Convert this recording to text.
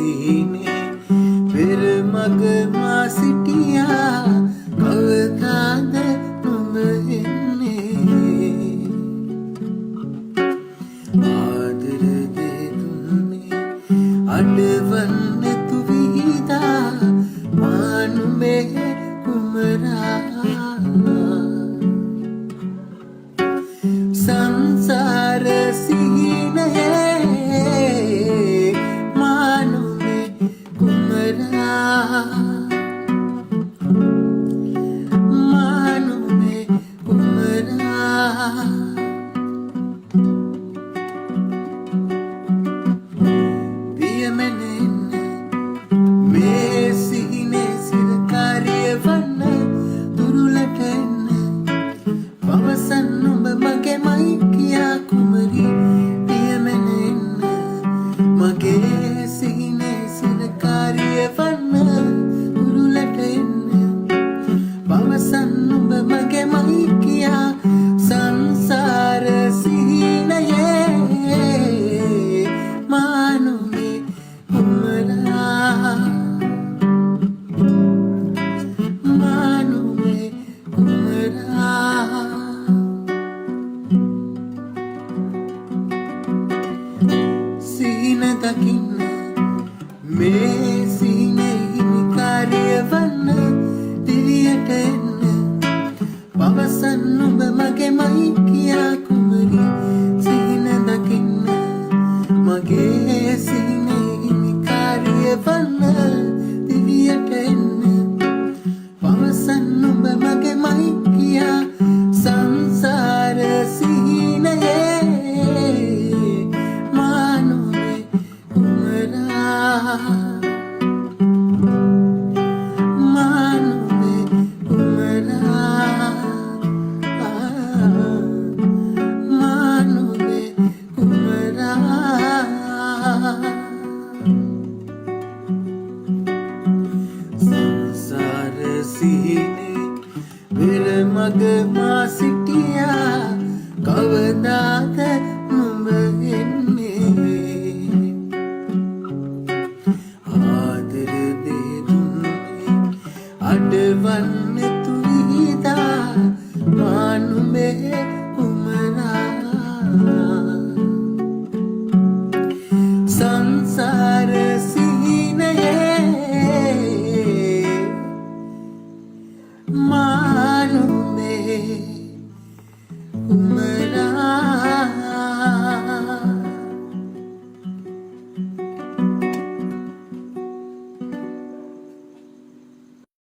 සීනේ පෙර මග මා සිටියා කවදාද නුඹ එන්නේ ආදර දෙදුන්නේ අඩවන්න තුවිදා මානුමේ කුමරා සංසාර සීනයේ මානුමේ කුමරා මානුමේ කුමරා පියමනෙන්න මේ සීනේ සිරකාරිය වන්න දුරුලට එන්න පවසන් නුඹ මගේමයි කියා කුමරි පියමනෙන්න මගේ සීනේ සිරකාරිය වන්න දුරුලට එන්න පවසන් නුඹ මගේමයි කියා සංසාර සීනයේ මානුමේ කුමරා මානුමේ කුමරා සීන දකින්න මේ සීනේ හිමිකාරිය වන්න දිවියට එන්න පවසන් නුඹ මගේමයි කියා කුමරි සීන දකින්න මගේ සීනේ හිමිකාරිය වන්න දිවියට එන්න පවසන් නුඹ මගේමයි කියා සංසාර සීනයේ මානුමේ කුමරා මානුමේ කුමරා මානුමේ කුමරා සංසාර සීනේ පෙර මග මා සිටියා කවදාද